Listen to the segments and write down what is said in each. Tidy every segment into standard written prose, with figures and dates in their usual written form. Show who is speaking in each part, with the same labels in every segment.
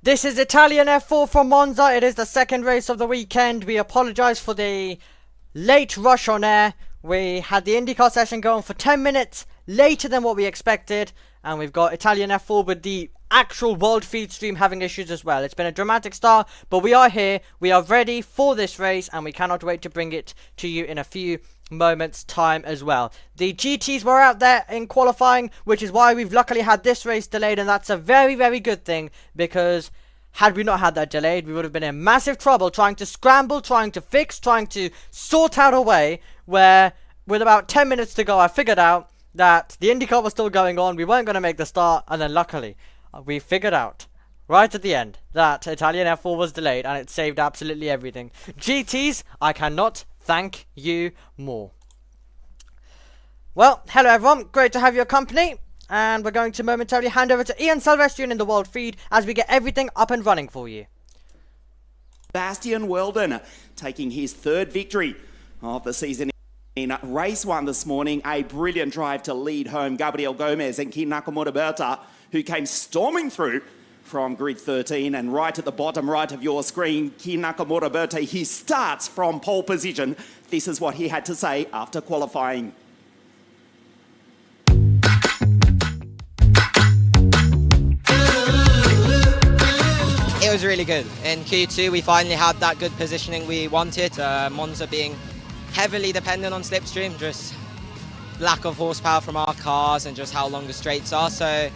Speaker 1: This is Italian F4 from Monza. It is the second race of the weekend. We apologise for the late rush on air. We had the IndyCar session going for 10 minutes later than what we expected. And we've got Italian F4 with the actual world feed stream having issues as well. It's been a dramatic start, but we are here. We are ready for this race and we cannot wait to bring it to you in a few moments time as well. The GTs were out there in qualifying, which is why we've luckily had this race delayed, and that's a very, very good thing, because had we not had that delayed, we would have been in massive trouble trying to scramble, trying to fix, trying to sort out a way where with about 10 minutes to go I figured out that the IndyCar was still going on, we weren't going to make the start, and then luckily we figured out right at the end that Italian F4 was delayed, and it saved absolutely everything. GTs, I cannot thank you more. Well, hello everyone, great to have your company, and we're going to momentarily hand over to Ian Silvestrian in the world feed as we get everything up and running for you.
Speaker 2: Bastian Weldon taking his third victory of the season in race one this morning. A brilliant drive to lead home Gabriel Gomez and Kin Nakamura Berta, who came storming through from grid 13, and right at the bottom right of your screen, Kin Nakamura Berta, he starts from pole position. This is what he had to say after qualifying.
Speaker 3: It was really good. In Q2 we finally had that good positioning we wanted. Monza being heavily dependent on slipstream, just lack of horsepower from our cars and just how long the straights are. So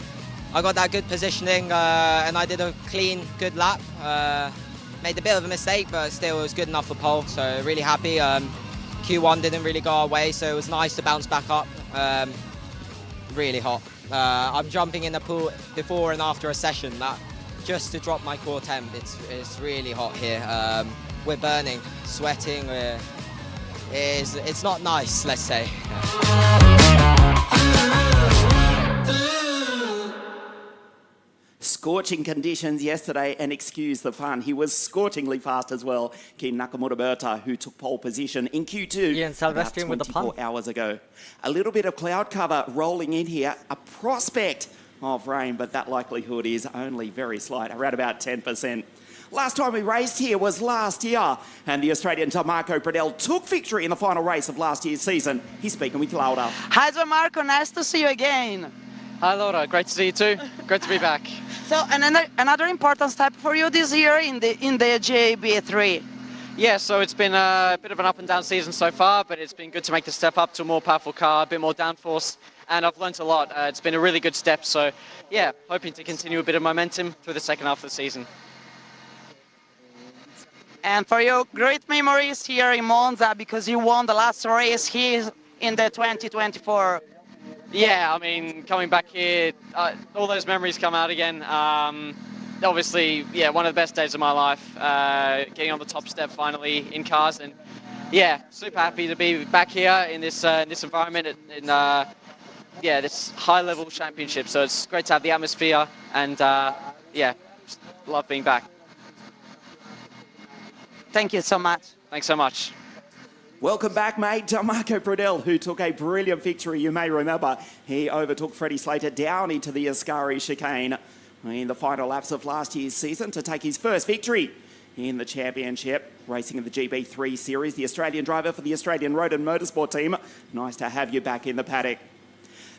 Speaker 3: I got that good positioning and I did a clean, good lap. Made a bit of a mistake, but still it was good enough for pole, so really happy. Q1 didn't really go our way, so it was nice to bounce back up. Really hot. I'm jumping in the pool before and after a session just to drop my core temp. It's really hot here. We're burning, sweating. It's not nice, let's say.
Speaker 2: Scorching conditions yesterday, and excuse the fun, he was scorchingly fast as well. Kin Nakamura Berta, who took pole position in Q2 about 24 hours ago. A little bit of cloud cover rolling in here, a prospect of rain, but that likelihood is only very slight, around about 10%. Last time we raced here was last year, and the Australian Marco Pradell took victory in the final race of last year's season. He's speaking with Laura.
Speaker 4: Hi, Marco, nice to see you again.
Speaker 5: Hi Laura, great to see you too. Great to be back.
Speaker 4: So another important step for you this year in the JB3.
Speaker 5: Yeah, so it's been a bit of an up and down season so far, but it's been good to make the step up to a more powerful car, a bit more downforce, and I've learnt a lot. It's been a really good step, so yeah, hoping to continue a bit of momentum through the second half of the season.
Speaker 4: And for you, great memories here in Monza, because you won the last race here in the 2024.
Speaker 5: Yeah, I mean, coming back here, all those memories come out again. Obviously, yeah, one of the best days of my life, getting on the top step finally in cars, and yeah, super happy to be back here in this environment, in yeah, this high-level championship. So it's great to have the atmosphere, and yeah, just love being back.
Speaker 4: Thank you so much.
Speaker 5: Thanks so much.
Speaker 2: Welcome back, mate. Marco Pradell, who took a brilliant victory. You may remember he overtook Freddie Slater down into the Ascari chicane in the final laps of last year's season to take his first victory in the championship, racing in the GB3 series, the Australian driver for the Australian Road and Motorsport team. Nice to have you back in the paddock.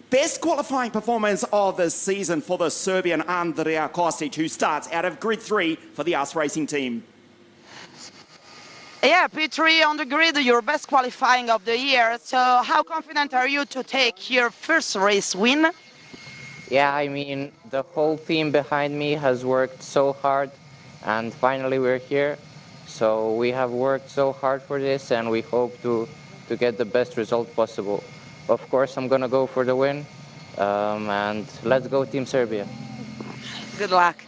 Speaker 2: Best qualifying performance of the season for the Serbian Andrea Kostic, who starts out of grid 3 for the US Racing team.
Speaker 4: Yeah, P3 on the grid, your best qualifying of the year. So how confident are you to take your first race win?
Speaker 6: Yeah, I mean, the whole team behind me has worked so hard, and finally we're here. So we have worked so hard for this, and we hope to get the best result possible. Of course, I'm going to go for the win, and let's go Team Serbia.
Speaker 4: Good luck.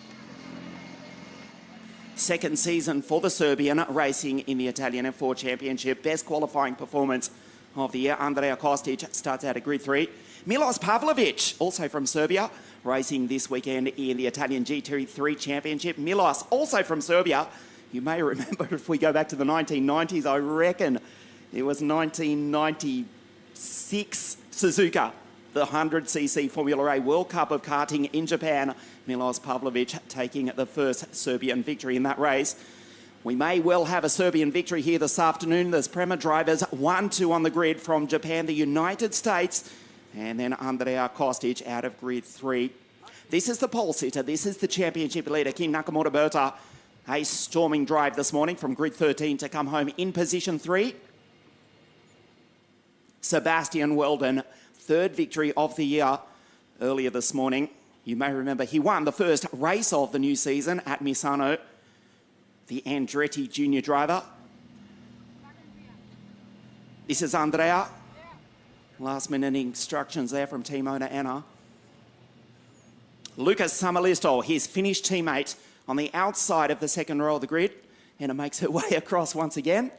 Speaker 2: Second season for the Serbian, racing in the Italian F4 Championship. Best qualifying performance of the year. Andrea Kostic starts out at grid 3. Milos Pavlovic, also from Serbia, racing this weekend in the Italian GT3 Championship. Milos, also from Serbia. You may remember, if we go back to the 1990s, I reckon it was 1996 Suzuka the 100cc Formula A World Cup of karting in Japan. Milos Pavlovic taking the first Serbian victory in that race. We may well have a Serbian victory here this afternoon. There's Prema drivers 1-2 on the grid from Japan, the United States, and then Andrea Kostic out of grid 3. This is the pole sitter. This is the championship leader, Kim Nakamura-Berta. A storming drive this morning from grid 13 to come home in position 3. Sebastian Weldon, third victory of the year earlier this morning. You may remember he won the first race of the new season at Misano. The Andretti junior driver. This is Andrea. Last minute instructions there from team owner Anna. Lucas Samalisto, his Finnish teammate, on the outside of the second row of the grid. Anna makes her way across once again.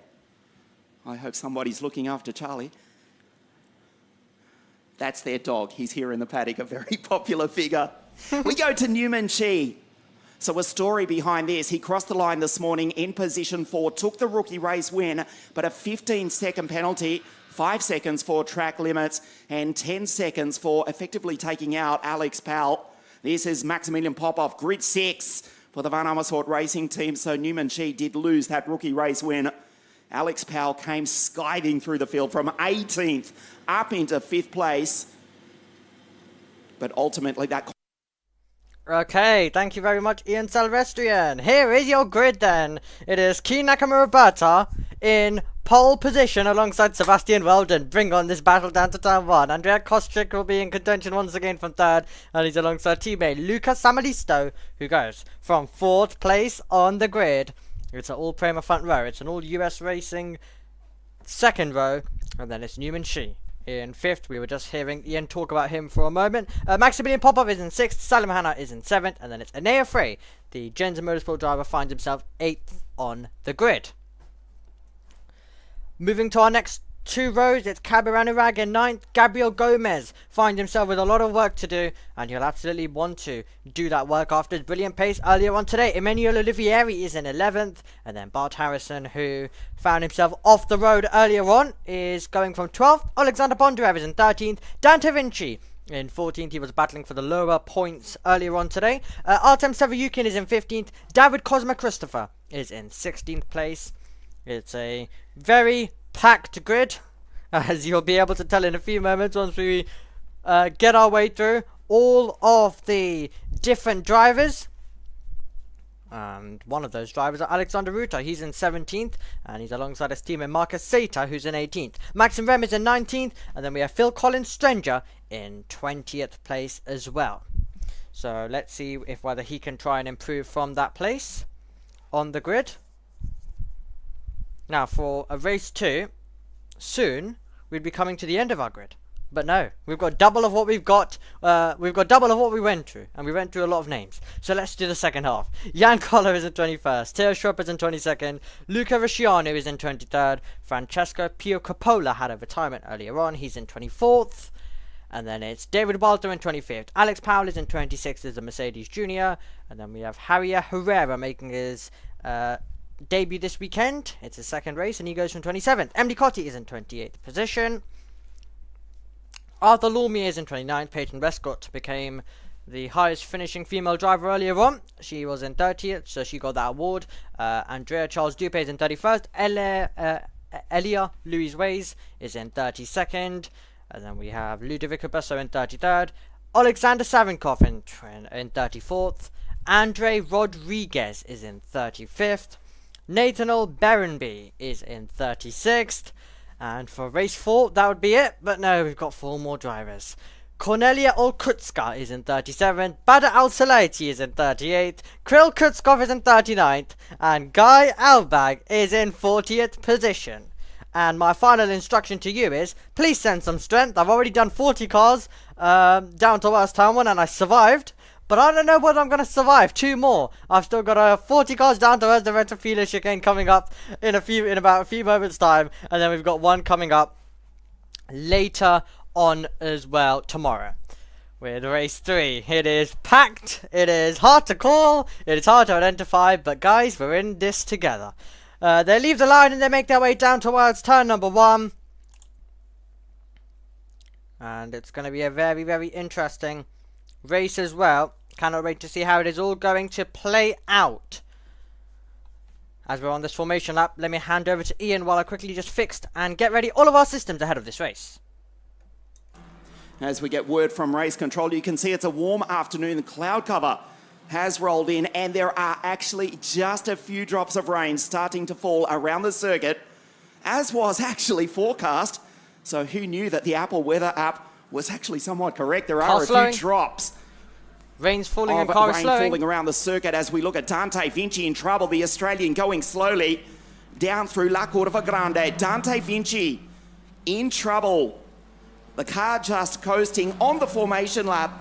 Speaker 2: I hope somebody's looking after Charlie. That's their dog. He's here in the paddock, a very popular figure. We go to Newman Chi. So a story behind this. He crossed the line this morning in position 4, took the rookie race win, but a 15-second penalty, 5 seconds for track limits, and 10 seconds for effectively taking out Alex Powell. This is Maximilian Popov, grid 6 for the Van Amersfoort racing team. So Newman Chi did lose that rookie race win. Alex Powell came skiving through the field from 18th up into 5th place. But ultimately that...
Speaker 1: Okay, thank you very much, Ian Silvestrian. Here is your grid then. It is Kim Nakamura-Berta in pole position alongside Sebastian Weldon. Bring on this battle down to turn 1. Andrea Kostic will be in contention once again from 3rd, and he's alongside teammate Lucas Samalisto, who goes from 4th place on the grid. It's an all Prema front row. It's an all US Racing second row, and then it's Newman Chi in 5th. We were just hearing Ian talk about him for a moment. Maximilian Popov is in 6th, Salim Hanna is in 7th, and then it's Enea Frey, the Jensen Motorsport driver, finds himself 8th on the grid. Moving to our next 2 rows, it's Kabir Anurag in 9th. Gabriel Gomez finds himself with a lot of work to do, and he'll absolutely want to do that work after his brilliant pace earlier on today. Emmanuel Olivieri is in 11th, and then Bart Harrison, who found himself off the road earlier on, is going from 12th. Alexander Bondarev is in 13th. Dante Vinci in 14th. He was battling for the lower points earlier on today. Artem Severyukin is in 15th. David Cosma Christopher is in 16th place. It's a very packed grid, as you'll be able to tell in a few moments once we get our way through all of the different drivers. And one of those drivers are Alexander Ruta. He's in 17th, and he's alongside his teammate Marcus Seita, who's in 18th. Maxim Rem is in 19th, and then we have Phil Collins Stranger in 20th place as well. So let's see if whether he can try and improve from that place on the grid. Now, for a race 2, soon we'd be coming to the end of our grid. But no, we've got double of what we've got. We've got double of what we went through, and we went through a lot of names. So let's do the second half. Jan Koller is in 21st. Theo Schrupp is in 22nd. Luca Rusciano is in 23rd. Francesco Pio Coppola had a retirement earlier on. He's in 24th. And then it's David Walter in 25th. Alex Powell is in 26th as a Mercedes Junior. And then we have Javier Herrera making his debut this weekend. It's his second race, and he goes from 27th. Emily Cotti is in 28th position. Arthur Lormier is in 29th. Peyton Westcott became the highest finishing female driver earlier on. She was in 30th, so she got that award. Andrea Charles Dupe is in 31st. Elia Louise Ways is in 32nd. And then we have Ludovic Cabesso in 33rd. Alexander Savinkov in 34th. Andre Rodriguez is in 35th. Nathaniel Berenby is in 36th. And for race 4, that would be it. But no, we've got 4 more drivers. Cornelia Olkutska is in 37th. Badr Al-Salaiti is in 38th. Kirill Kutskov is in 39th. And Guy Albag is in 40th position. And my final instruction to you is, please send some strength. I've already done 40 cars down to West Town 1, and I survived. But I don't know whether I'm going to survive 2 more. I've still got 40 cars down to the Retafila chicane coming up in about a few moments time. And then we've got one coming up later on as well tomorrow. With race 3. It is packed. It is hard to call. It is hard to identify. But guys, we're in this together. They leave the line and they make their way down towards turn number 1. And it's going to be a very, very interesting race as well. Cannot wait to see how it is all going to play out. As we're on this formation lap, let me hand over to Ian while I quickly just fixed and get ready all of our systems ahead of this race.
Speaker 2: As we get word from race control, you can see it's a warm afternoon. The cloud cover has rolled in, and there are actually just a few drops of rain starting to fall around the circuit, as was actually forecast. So who knew that the Apple weather app was actually somewhat correct? There are a few drops.
Speaker 1: Rain's falling and car is slowing.
Speaker 2: Rain falling around the circuit as we look at Dante Vinci in trouble. The Australian going slowly down through La Curva Grande. Dante Vinci in trouble. The car just coasting on the formation lap.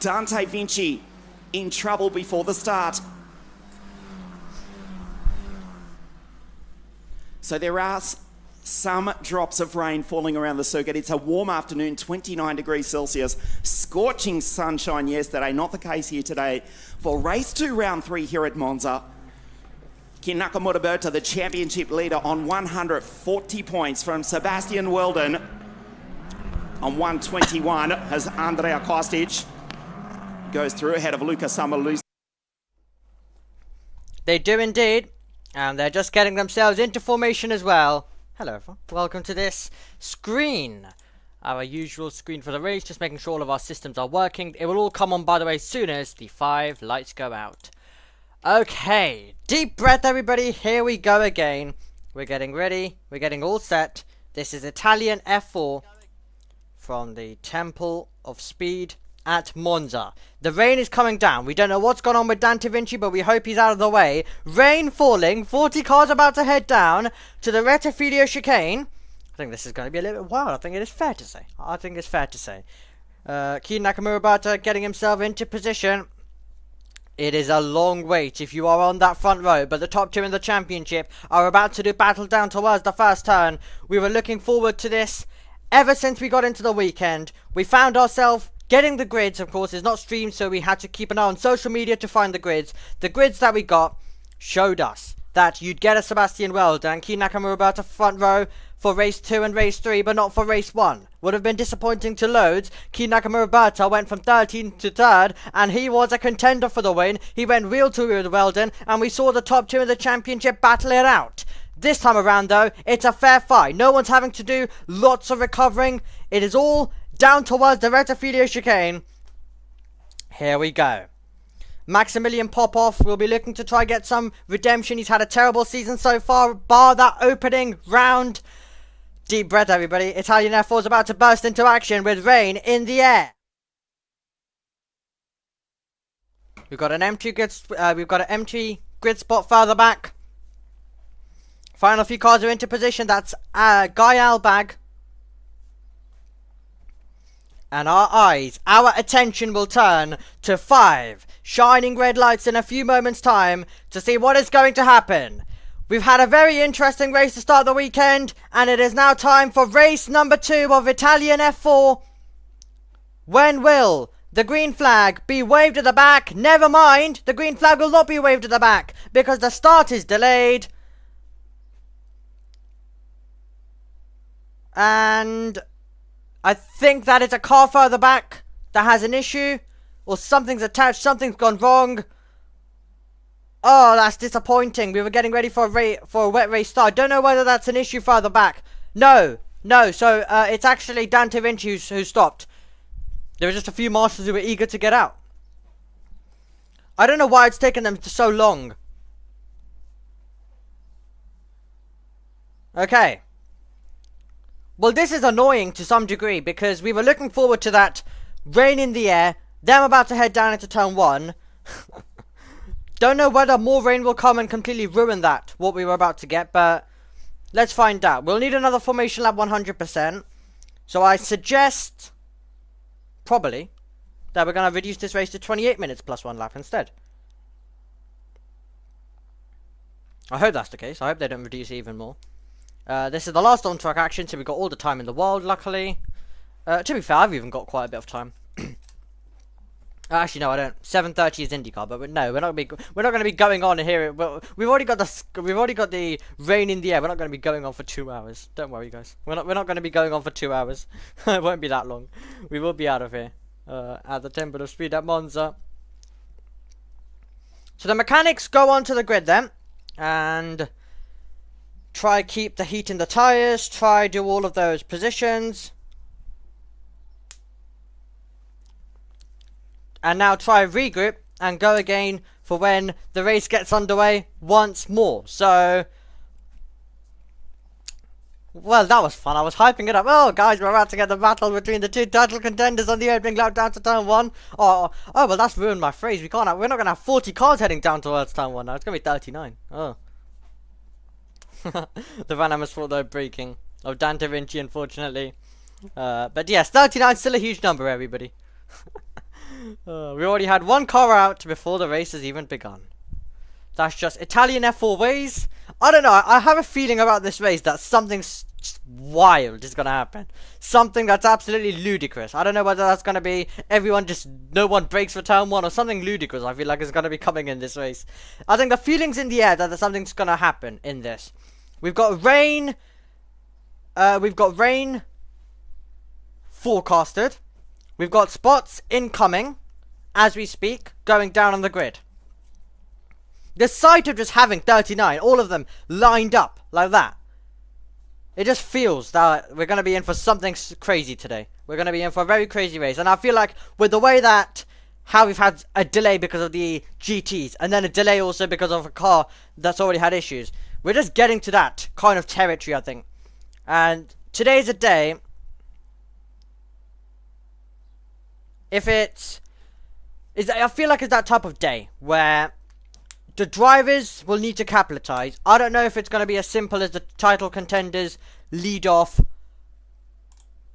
Speaker 2: Dante Vinci in trouble before the start. So there are some drops of rain falling around the circuit. It's a warm afternoon, 29 degrees Celsius. Scorching sunshine yesterday, not the case here today. For race 2, round 3 here at Monza. Ken Nakamura, the championship leader, on 140 points from Sebastian Weldon on 121 as Andrea Kostic goes through ahead of Luca Samalusi.
Speaker 1: They do indeed, and they're just getting themselves into formation as well. Hello everyone, welcome to this screen. Our usual screen for the race, just making sure all of our systems are working. It will all come on, by the way, as soon as the 5 lights go out. Okay, deep breath everybody, here we go again. We're getting ready, we're getting all set. This is Italian F4 from the Temple of Speed at Monza. The rain is coming down. We don't know what's gone on with Dante Vinci, but we hope he's out of the way. Rain falling, 40 cars about to head down to the Rettifilio chicane. I think this is going to be a little bit wild. I think it is fair to say. Ken Nakamura getting himself into position. It is a long wait if you are on that front row, but the top 2 in the championship are about to do battle down towards the first turn. We were looking forward to this ever since we got into the weekend. We found ourselves getting the grids. Of course, is not streamed, so we had to keep an eye on social media to find the grids. The grids that we got showed us that you'd get a Sebastian Weldon and Ken Nakamura front row for race 2 and race 3, but not for race 1. Would have been disappointing to loads. Ken Nakamura went from 13th to 3rd, and he was a contender for the win. He went wheel to wheel with Weldon, and we saw the top 2 in the championship battle it out. This time around, though, it's a fair fight. No one's having to do lots of recovering. It is all down towards the Rettifilio chicane. Here we go. Maximilian Popov will be looking to try get some redemption. He's had a terrible season so far, bar that opening round. Deep breath, everybody. Italian F4 is about to burst into action with rain in the air. We've got an empty grid spot further back. Final few cars are into position. That's Guy Albag. And our eyes, our attention will turn to 5 shining red lights in a few moments' time to see what is going to happen. We've had a very interesting race to start the weekend, and it is now time for race number 2 of Italian F4. When will the green flag be waved at the back? Never mind, the green flag will not be waved at the back because the start is delayed. And I think that it's a car further back that has an issue, or something's attached, something's gone wrong. Oh, that's disappointing. We were getting ready for a wet race start. Don't know whether that's an issue further back. No. So it's actually Dante Vinci who stopped. There were just a few marshals who were eager to get out. I don't know why it's taken them so long. Okay. Well, this is annoying to some degree because we were looking forward to that rain in the air. Them about to head down into turn 1. Don't know whether more rain will come and completely ruin that, what we were about to get, but let's find out. We'll need another formation lap 100%. So I suggest, probably, that we're going to reduce this race to 28 minutes plus 1 lap instead. I hope that's the case. I hope they don't reduce it even more. This is the last on-track action, so we've got all the time in the world, luckily. To be fair, I've even got quite a bit of time. Actually, no, I don't. 7:30 is IndyCar, but no, we're not going to be going on here. We've already got the rain in the air. We're not going to be going on for 2 hours. Don't worry, guys. We're not going to be going on for 2 hours. It won't be that long. We will be out of here at the temple of speed at Monza. So the mechanics go onto the grid then, and try keep the heat in the tires. Try do all of those positions. And now try regroup and go again for when the race gets underway once more. So, well, that was fun. I was hyping it up. Oh, guys, we're about to get the battle between the two title contenders on the opening lap down to turn 1. Oh, well, that's ruined my phrase. We're not going to have 40 cars heading down towards turn 1 now. It's going to be 39. Oh. The Van Amersfoort, though, braking of Dante Vinci, unfortunately. But yes, 39 is still a huge number, everybody. We already had 1 car out before the race has even begun. That's just Italian F4 ways. I don't know. I have a feeling about this race that something wild is going to happen. Something that's absolutely ludicrous. I don't know whether that's going to be no one breaks for turn 1 or something ludicrous. I feel like it's going to be coming in this race. I think the feeling's in the air that something's going to happen in this. We've got rain. We've got rain forecasted. We've got spots incoming, as we speak, going down on the grid. The sight of just having 39, all of them lined up like that. It just feels that we're going to be in for something crazy today. We're going to be in for a very crazy race. And I feel like with the way that, how we've had a delay because of the GTs, and then a delay also because of a car that's already had issues. We're just getting to that kind of territory, I think. And today's a day... I feel like it's that type of day where the drivers will need to capitalize. I don't know if it's going to be as simple as the title contenders lead off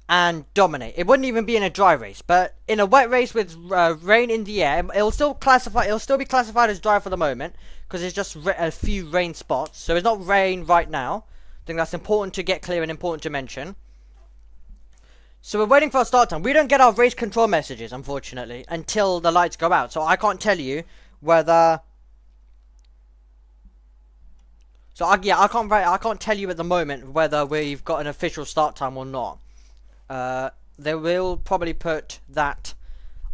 Speaker 1: and dominate. It wouldn't even be in a dry race, but in a wet race with rain in the air, it'll still be classified as dry for the moment because it's just a few rain spots. So it's not rain right now. I think that's important to get clear and important to mention. So we're waiting for a start time. We don't get our race control messages, unfortunately, until the lights go out. So I can't tell you whether... I can't tell you at the moment whether we've got an official start time or not. They will probably put that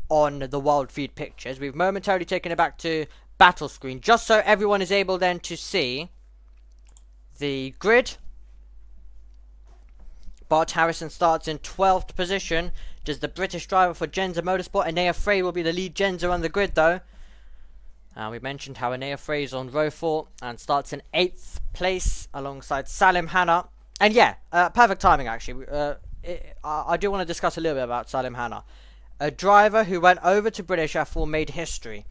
Speaker 1: on the wild feed pictures. We've momentarily taken it back to battle screen, just so everyone is able then to see the grid. Bart Harrison starts in 12th position. Does the British driver for JBMotorsports, Anea Frey, will be the lead Genza on the grid though. We mentioned how Anea Frey is on row 4 and starts in 8th place alongside Salim Hanna. And yeah, perfect timing actually. I do want to discuss a little bit about Salim Hanna. A driver who went over to British F4, made history.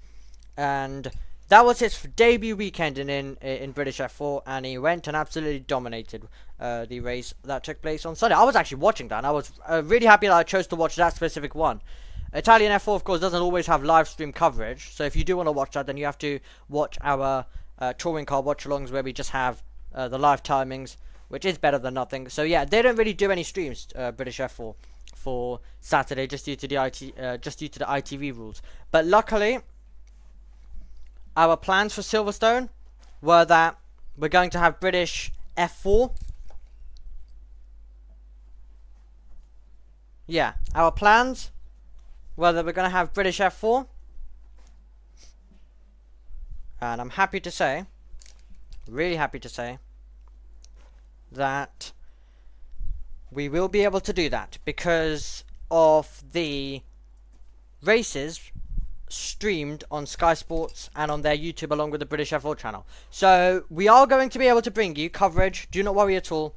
Speaker 1: And that was his debut weekend in British F4, and he went and absolutely dominated the race that took place on Sunday. I was actually watching that, and I was really happy that I chose to watch that specific one. Italian F4, of course, doesn't always have live stream coverage, so if you do want to watch that, then you have to watch our touring car watch-alongs where we just have the live timings, which is better than nothing. So yeah, they don't really do any streams, British F4, for Saturday, just due to the ITV rules. But luckily, our plans for Silverstone were that we're going to have British F4. Yeah, our plans were that we're going to have British F4. And I'm happy to say, really happy to say, that we will be able to do that because of the races streamed on Sky Sports and on their YouTube along with the British F4 channel. So we are going to be able to bring you coverage. Do not worry at all.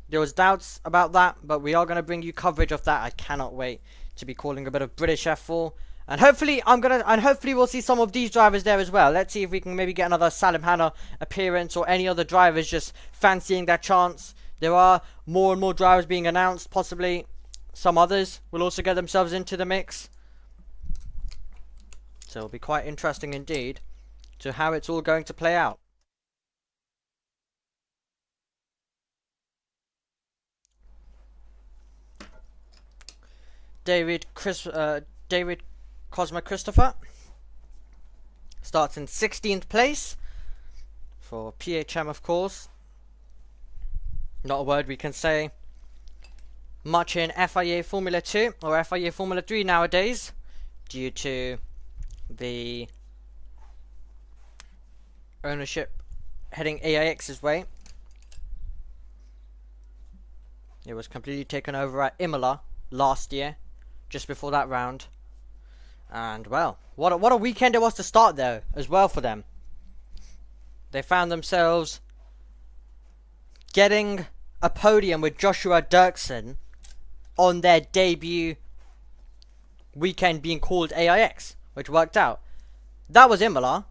Speaker 1: There was doubts about that, but we are going to bring you coverage of that. I cannot wait to be calling a bit of British F4. And hopefully hopefully we'll see some of these drivers there as well. Let's see if we can maybe get another Salim Hanna appearance or any other drivers just fancying their chance. There are more and more drivers being announced. Possibly some others will also get themselves into the mix. So it'll be quite interesting indeed to how it's all going to play out. David Cosmo Christopher starts in 16th place for PHM, of course. Not a word we can say much in FIA Formula 2 or FIA Formula 3 nowadays, due to the ownership heading AIX's way. It was completely taken over at Imola last year, just before that round. And well, what a weekend it was to start though, as well for them. They found themselves getting a podium with Joshua Dirksen on their debut weekend being called AIX, which worked out. That was Imola.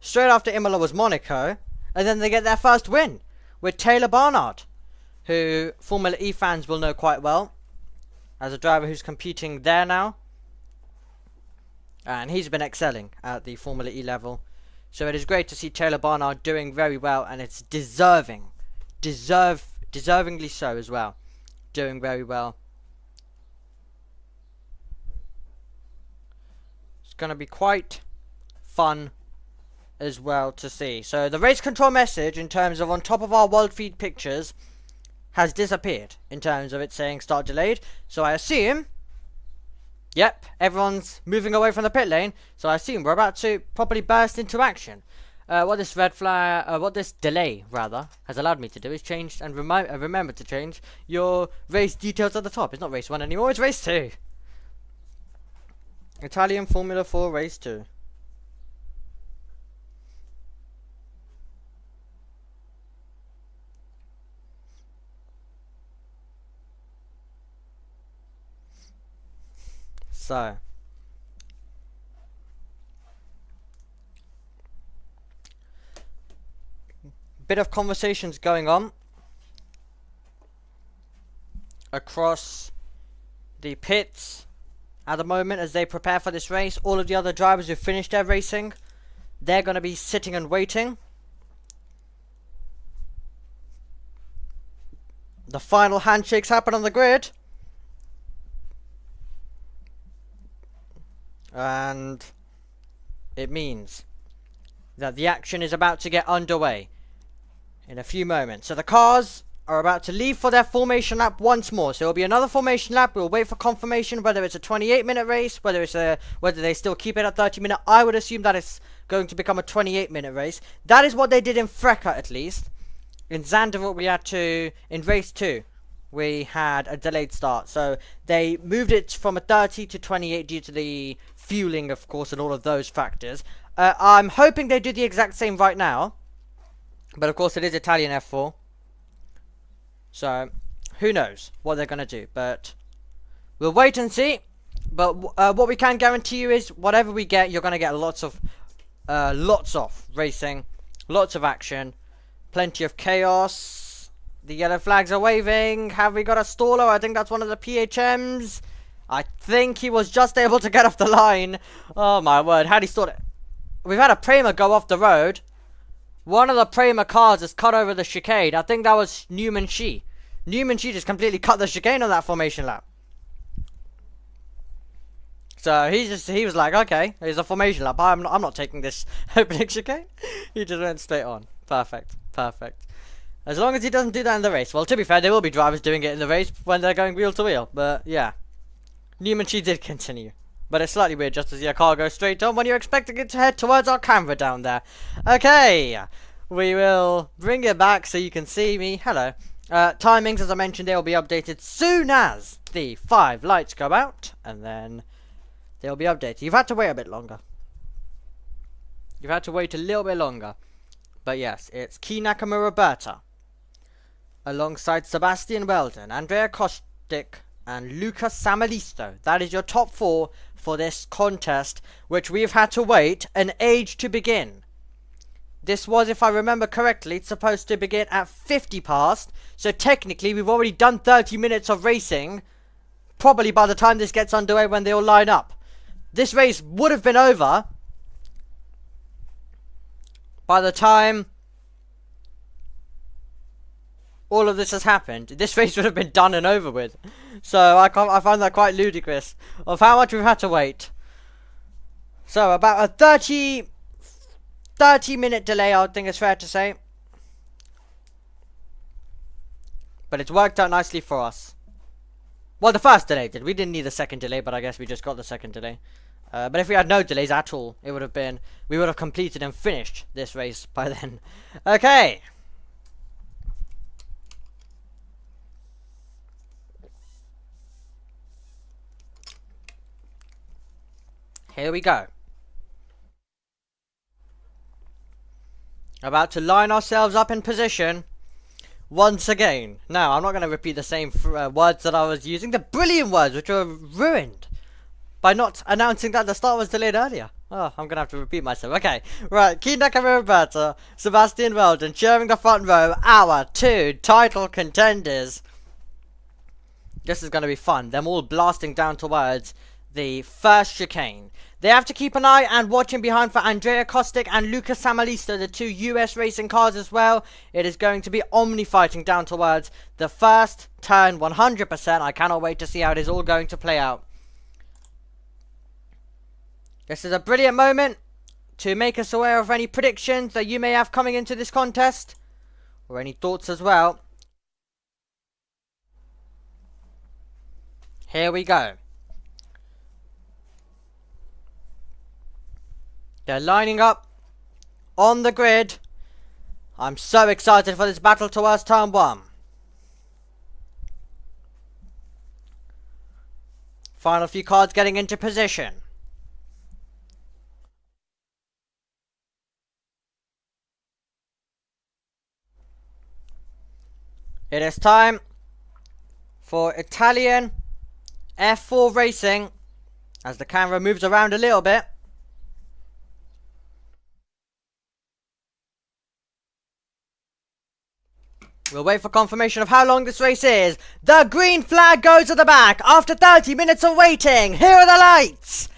Speaker 1: Straight after Imola was Monaco, and then they get their first win with Taylor Barnard, who Formula E fans will know quite well as a driver who's competing there now, and he's been excelling at the Formula E level. So it is great to see Taylor Barnard doing very well, and it's deservingly so as well, doing very well. It's going to be quite fun as well to see. So the race control message, in terms of on top of our world feed pictures, has disappeared in terms of it saying start delayed. So I assume, yep, everyone's moving away from the pit lane, so I assume we're about to properly burst into action. What this what this delay rather has allowed me to do is change and remember to change your race details at the top. It's not race 1 anymore, it's race 2. Italian Formula 4 race 2. So, bit of conversations going on across the pits at the moment as they prepare for this race. All of the other drivers who've finished their racing, they're going to be sitting and waiting. The final handshakes happen on the grid. And it means that the action is about to get underway in a few moments. So the cars are about to leave for their formation lap once more. So it'll be another formation lap. We'll wait for confirmation whether it's a 28-minute race, whether they still keep it at 30-minute. I would assume that it's going to become a 28-minute race. That is what they did in Freca, at least. In Zandvoort in race 2, we had a delayed start. So they moved it from a 30 to 28 due to the fueling, of course, and all of those factors. I'm hoping they do the exact same right now. But of course it is Italian F4. So who knows what they're going to do. But we'll wait and see. But what we can guarantee you is whatever we get, you're going to get lots of racing. Lots of action. Plenty of chaos. The yellow flags are waving. Have we got a staller? I think that's one of the PHMs. I think he was just able to get off the line. Oh my word, had he stalled it? We've had a Prema go off the road. One of the Prema cars has cut over the chicane. I think that was Newman Shi. Newman Shi just completely cut the chicane on that formation lap. So he was like, okay, there's a formation lap. I'm not taking this opening chicane. He just went straight on. Perfect. As long as he doesn't do that in the race. Well, to be fair, there will be drivers doing it in the race when they're going wheel to wheel. But yeah, Newman Shi did continue. But it's slightly weird just to see a car go straight on when you're expecting it to head towards our camera down there. Okay, we will bring it back so you can see me. Hello. Timings, as I mentioned, they will be updated soon as the 5 lights go out. And then they'll be updated. You've had to wait a bit longer. You've had to wait a little bit longer. But yes, it's Key Nakamura Berta, alongside Sebastian Weldon, Andrea Kostic, and Lucas Samalisto. That is your top 4 for this contest, which we've had to wait an age to begin. This was, if I remember correctly, it's supposed to begin at 50 past. So technically, we've already done 30 minutes of racing, probably by the time this gets underway when they all line up. This race would have been over by the time all of this has happened. This race would have been done and over with. So I find that quite ludicrous of how much we've had to wait. So about a 30-minute delay, I think it's fair to say. But it's worked out nicely for us. Well, the first delay did. We didn't need the second delay, but I guess we just got the second delay. But if we had no delays at all, it would have been... we would have completed and finished this race by then. Okay. Here we go. About to line ourselves up in position once again. Now, I'm not going to repeat the same words that I was using. The brilliant words which were ruined by not announcing that the start was delayed earlier. Oh, I'm going to have to repeat myself. Okay, right. Key Nakamura, Sebastian Weldon cheering the front row. Our 2 title contenders. This is going to be fun. Them all blasting down towards the first chicane. They have to keep an eye and watching behind for Andrea Kostic and Luca Samalisto, the 2 US racing cars as well. It is going to be Omni fighting down towards the first turn 100%. I cannot wait to see how it is all going to play out. This is a brilliant moment to make us aware of any predictions that you may have coming into this contest, or any thoughts as well. Here we go. They're lining up on the grid. I'm so excited for this battle towards turn 1. Final few cars getting into position. It is time for Italian F4 racing as the camera moves around a little bit. We'll wait for confirmation of how long this race is. The green flag goes at the back after 30 minutes of waiting. Here are the lights.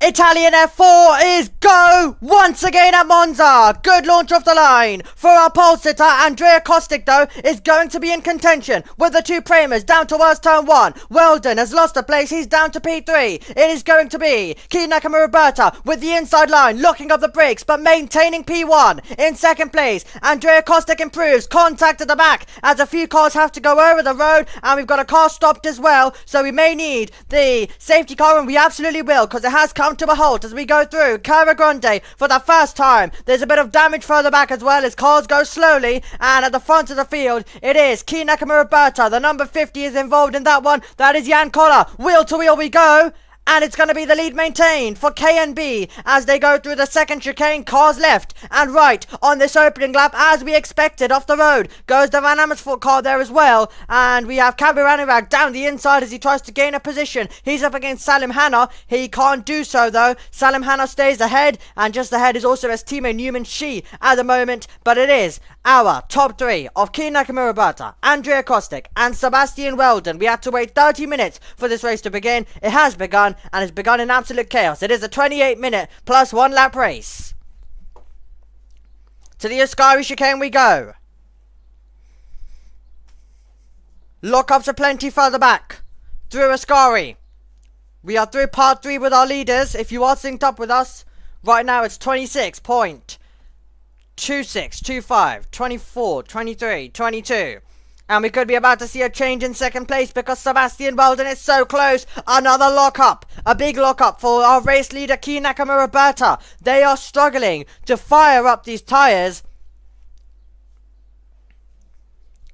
Speaker 1: Italian F4 is go once again at Monza. Good launch off the line for our pole sitter. Andrea Kostic, though, is going to be in contention with the 2 Premers down towards turn 1. Weldon has lost a place. He's down to P3. It is going to be Key Nakamura with the inside line, locking up the brakes, but maintaining P1. In second place, Andrea Kostic improves. Contact at the back as a few cars have to go over the road, and we've got a car stopped as well, so we may need the safety car, and we absolutely will, because it has come to a halt as we go through Cara Grande for the first time. There's a bit of damage further back as well as cars go slowly, and at the front of the field it is Key Nakamura. The number 50 is involved in that one. That is Jan Koller. Wheel to wheel we go. And it's going to be the lead maintained for K&B as they go through the second chicane. Cars left and right on this opening lap as we expected. Off the road goes the Van Amersfoort car there as well. And we have Kabiranirag down the inside as he tries to gain a position. He's up against Salim Hanna. He can't do so though. Salim Hanna stays ahead, and just ahead is also his teammate Newman Shi at the moment. But it is our top 3 of Key Nakamura, Andrea Kostic and Sebastian Weldon. We had to wait 30 minutes for this race to begin. It has begun, and it's begun in absolute chaos. It is a 28-minute plus 1 lap race. To the Ascari chicane we go. Lockups are plenty further back through Ascari. We are through part 3 with our leaders. If you are synced up with us right now, it's 26.26, 25, 24, 23, 22. And we could be about to see a change in second place because Sebastian Weldon is so close. Another lockup. A big lockup for our race leader, Key Nakamura. They are struggling to fire up these tyres.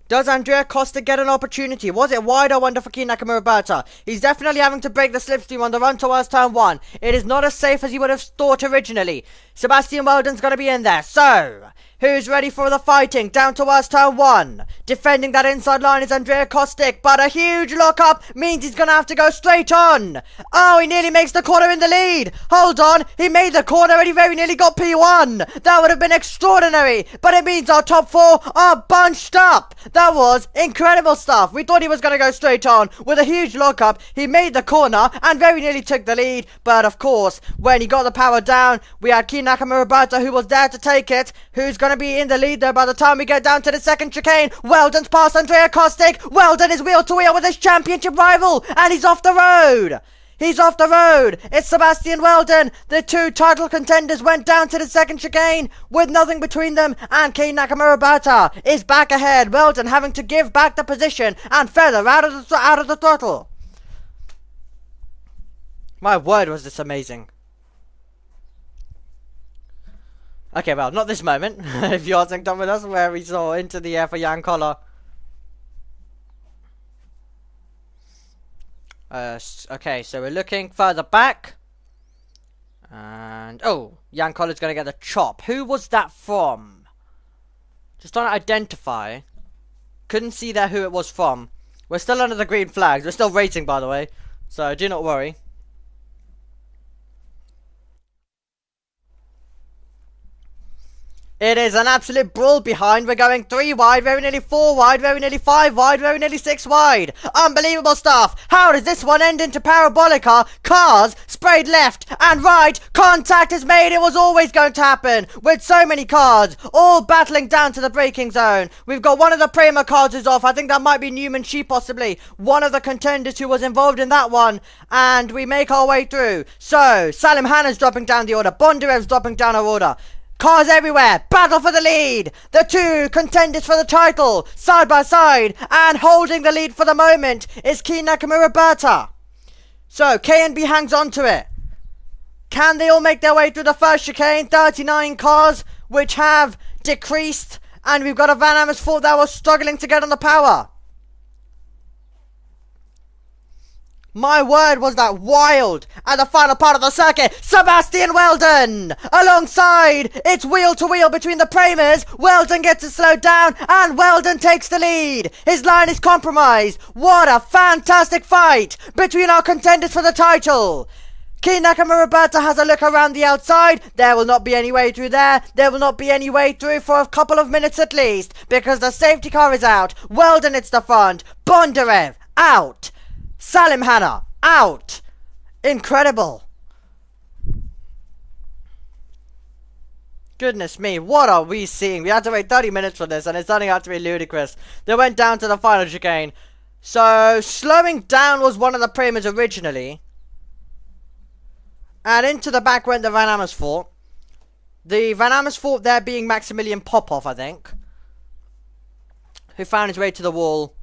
Speaker 1: Does Andrea Costa get an opportunity? Was it wide, I wonder, for Key Nakamura? He's definitely having to break the slipstream on the run towards turn 1. It is not as safe as you would have thought originally. Sebastian Weldon's going to be in there. So, who's ready for the fighting? Down towards turn 1. Defending that inside line is Andrea Kostic, but a huge lockup means he's going to have to go straight on. Oh, he nearly makes the corner in the lead. Hold on, he made the corner and he very nearly got P1. That would have been extraordinary, but it means our top 4 are bunched up. That was incredible stuff. We thought he was going to go straight on with a huge lockup. He made the corner and very nearly took the lead, but of course, when he got the power down, we had Key Nakamura who was there to take it. Who's going to be in the lead though by the time we get down to the second chicane? Weldon's past Andrea Kostic. Weldon is wheel to wheel with his championship rival, and he's off the road. He's off the road. It's Sebastian Weldon. The two title contenders went down to the second chicane with nothing between them, and Kei Nakamura is back ahead. Weldon having to give back the position and feather out of the throttle. My word, was this amazing. Okay, well, not this moment. If you are synced up with us, where we saw into the air for Jan Koller. Okay, so we're looking further back. And, oh, Jan Koller's going to get the chop. Who was that from? Just trying to identify. Couldn't see there who it was from. We're still under the green flags. We're still racing, by the way. So, do not worry. It is an absolute brawl behind. We're going 3 wide, very nearly 4 wide, very nearly 5 wide, very nearly 6 wide. Unbelievable stuff. How does this one end into Parabolica? Cars sprayed left and right. Contact is made. It was always going to happen with so many cars all battling down to the braking zone. We've got one of the Prema cars who's off. I think that might be Newman Shi, possibly one of the contenders who was involved in that one. And we make our way through. So Salim Hanna's dropping down the order. Bondarev's dropping down our order. Cars everywhere, battle for the lead. The two contenders for the title, side by side, and holding the lead for the moment is Kei Nakamura. So, K&B hangs on to it. Can they all make their way through the first chicane? 39 cars, which have decreased, and we've got a Van Amersfoort that was struggling to get on the power. My word, was that wild at the final part of the circuit. Sebastian Weldon alongside. It's wheel to wheel between the Premas. Weldon gets it slowed down and Weldon takes the lead. His line is compromised. What a fantastic fight between our contenders for the title. Kei Nakamura has a look around the outside. There will not be any way through there. There will not be any way through for a couple of minutes at least, because the safety car is out. Weldon hits the front. Bondarev out. Salim Hanna out. Incredible. Goodness me, what are we seeing? We had to wait 30 minutes for this, and it's turning out to be ludicrous. They went down to the final chicane. So, slowing down was one of the Premas originally. And into the back went the Van Amersfoort. The Van Amersfoort there being Maximilian Popov, I think, who found his way to the wall.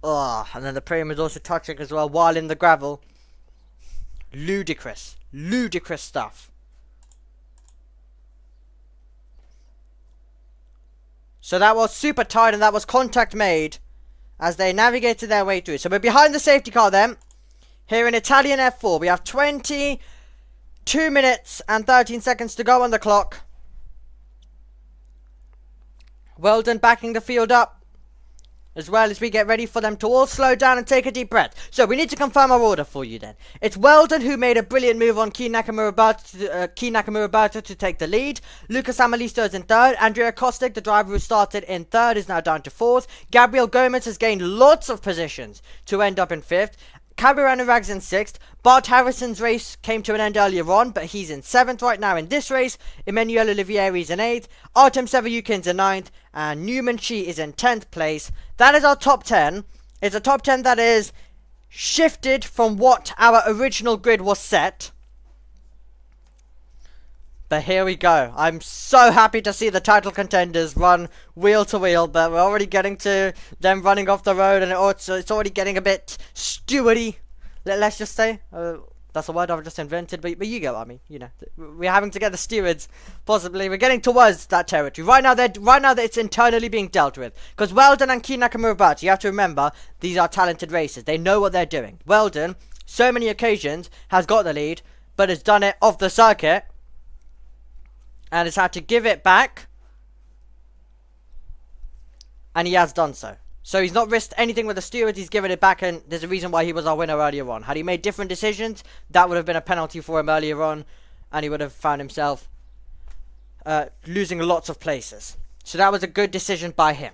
Speaker 1: Oh, and then the Prema was also touching as well while in the gravel. Ludicrous. Ludicrous stuff. So that was super tight, and that was contact made as they navigated their way through. So we're behind the safety car then. Here in Italian F4, we have 22 minutes and 13 seconds to go on the clock. Weldon backing the field up, as well as we get ready for them to all slow down and take a deep breath. So we need to confirm our order for you then. It's Weldon who made a brilliant move on Kei Nakamura to take the lead. Lucas Amalisto is in third. Andrea Kostic, the driver who started in third, is now down to fourth. Gabriel Gomez has gained lots of positions to end up in fifth. Kabir Anurag's in 6th. Bart Harrison's race came to an end earlier on, but he's in 7th right now in this race. Emmanuel Olivieri's in 8th. Artem Sevayukin's in 9th. And Newman Shi is in 10th place. That is our top 10. It's a top 10 that is shifted from what our original grid was set. But here we go. I'm so happy to see the title contenders run wheel to wheel, but we're already getting to them running off the road, and it's already getting a bit stewardy. Let's just say. That's a word I've just invented, but you get what I mean. You know, we're having to get the stewards. Possibly, we're getting towards that territory. Right now that it's internally being dealt with, because Weldon and Kei Nakamura, you have to remember, these are talented racers. They know what they're doing. Weldon, so many occasions, has got the lead, but has done it off the circuit. And has had to give it back. And he has done so. So he's not risked anything with the stewards. He's given it back. And there's a reason why he was our winner earlier on. Had he made different decisions, that would have been a penalty for him earlier on. And he would have found himself losing lots of places. So that was a good decision by him.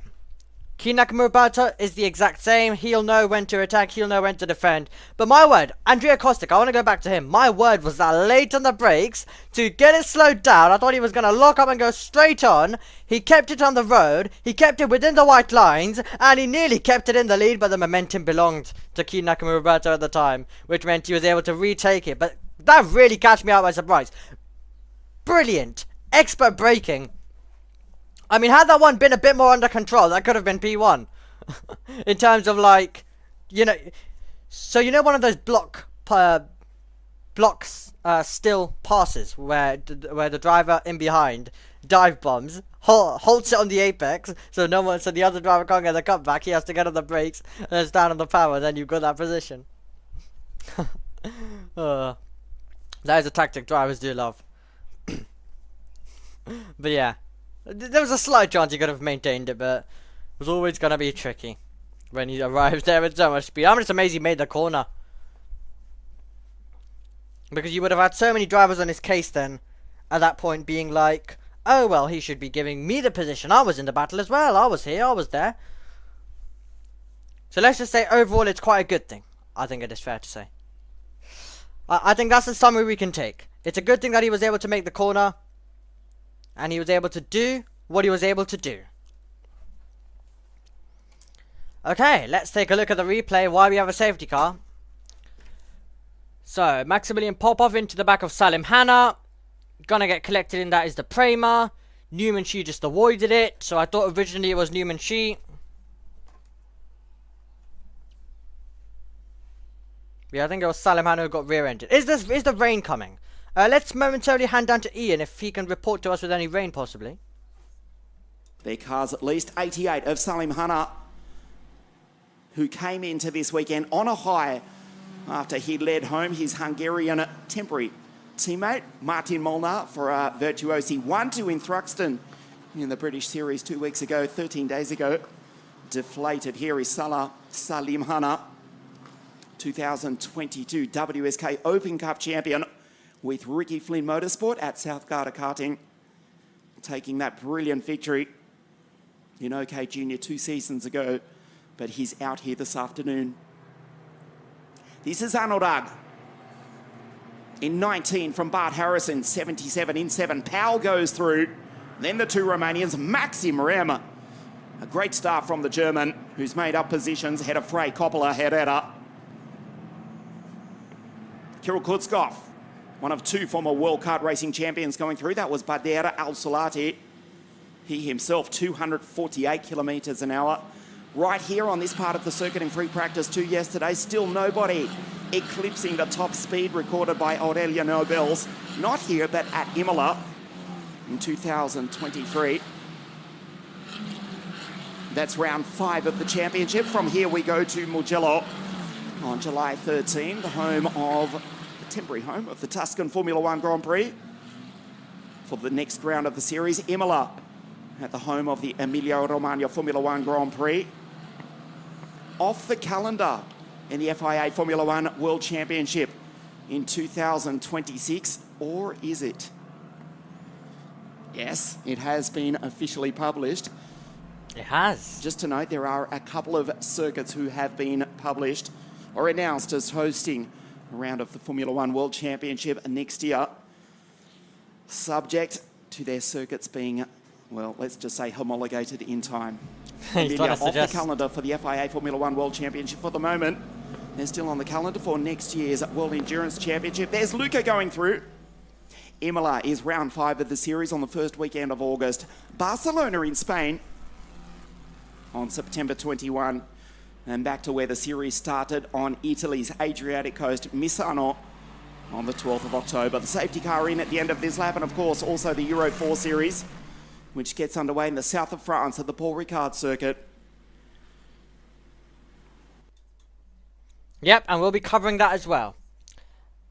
Speaker 1: Key Nakamura is the exact same. He'll know when to attack, he'll know when to defend. But my word, Andrea Kostic, I want to go back to him. My word was that late on the brakes to get it slowed down. I thought he was going to lock up and go straight on. He kept it on the road. He kept it within the white lines. And he nearly kept it in the lead. But the momentum belonged to Key Nakamura at the time, which meant he was able to retake it. But that really catch me out by surprise. Brilliant. Expert braking. I mean, had that one been a bit more under control, that could have been P1. In terms of, like, you know... So, you know one of those blocks still passes, where the driver in behind dive bombs, holds it on the apex, so the other driver can't get the cutback, he has to get on the brakes, and then stand on the power, then you've got that position. That is a tactic drivers do love. But yeah. There was a slight chance he could have maintained it, but it was always going to be tricky when he arrived there with so much speed. I'm just amazed he made the corner. Because you would have had so many drivers on his case then, at that point being like, oh well, he should be giving me the position. I was in the battle as well. I was here, I was there. So let's just say overall it's quite a good thing. I think it is fair to say. I think that's the summary we can take. It's a good thing that he was able to make the corner. And he was able to do what he was able to do. Okay, let's take a look at the replay while we have a safety car. So, Maximilian Popov into the back of Salim Hanna. Gonna get collected in that is the Prema. Newman Shi just avoided it. So I thought originally it was Newman Shi. Yeah, I think it was Salim Hanna who got rear-ended. Is the rain coming? Let's momentarily hand down to Ian if he can report to us with any rain, possibly.
Speaker 2: Their car's at least 88 of Salim Hanna, who came into this weekend on a high after he led home his Hungarian temporary teammate, Martin Molnar, for Virtuosi 1-2 in Thruxton in the British Series 2 weeks ago, 13 days ago. Deflated. Here is Salim Hanna, 2022 WSK Open Cup champion, with Ricky Flynn Motorsport at South Garter Karting, taking that brilliant victory in OK Junior 2 seasons ago, but he's out here this afternoon. This is Anurag in 19 from Bart Harrison, 77 in 7. Powell goes through, then the two Romanians, Maxim Rem. A great start from the German, who's made up positions ahead of Frey Coppola, Herrera. Kirill Kutzkov, one of two former World Kart Racing champions going through. That was Badera Al-Solati. He himself, 248 kilometres an hour. Right here on this part of the circuit in free practice 2 yesterday, still nobody eclipsing the top speed recorded by Aurelia Nobels. Not here, but at Imola in 2023. That's round 5 of the championship. From here we go to Mugello on July 13, the home of temporary home of the Tuscan Formula One Grand Prix for the next round of the series. Imola at the home of the Emilia-Romagna Formula One Grand Prix. Off the calendar in the FIA Formula One World Championship in 2026, or is it? Yes, it has been officially published.
Speaker 1: It has.
Speaker 2: Just to note, there are a couple of circuits who have been published or announced as hosting a round of the Formula One World Championship next year, subject to their circuits being, well, let's just say homologated in time. Off the calendar for the FIA Formula One World Championship for the moment. They're still on the calendar for next year's World Endurance Championship. There's Luca going through. Imola is round 5 of the series on the first weekend of August. Barcelona in Spain on September 21. And back to where the series started on Italy's Adriatic coast, Misano, on the 12th of October. The safety car in at the end of this lap, and of course also the Euro 4 series, which gets underway in the south of France at the Paul Ricard circuit.
Speaker 1: Yep, and we'll be covering that as well.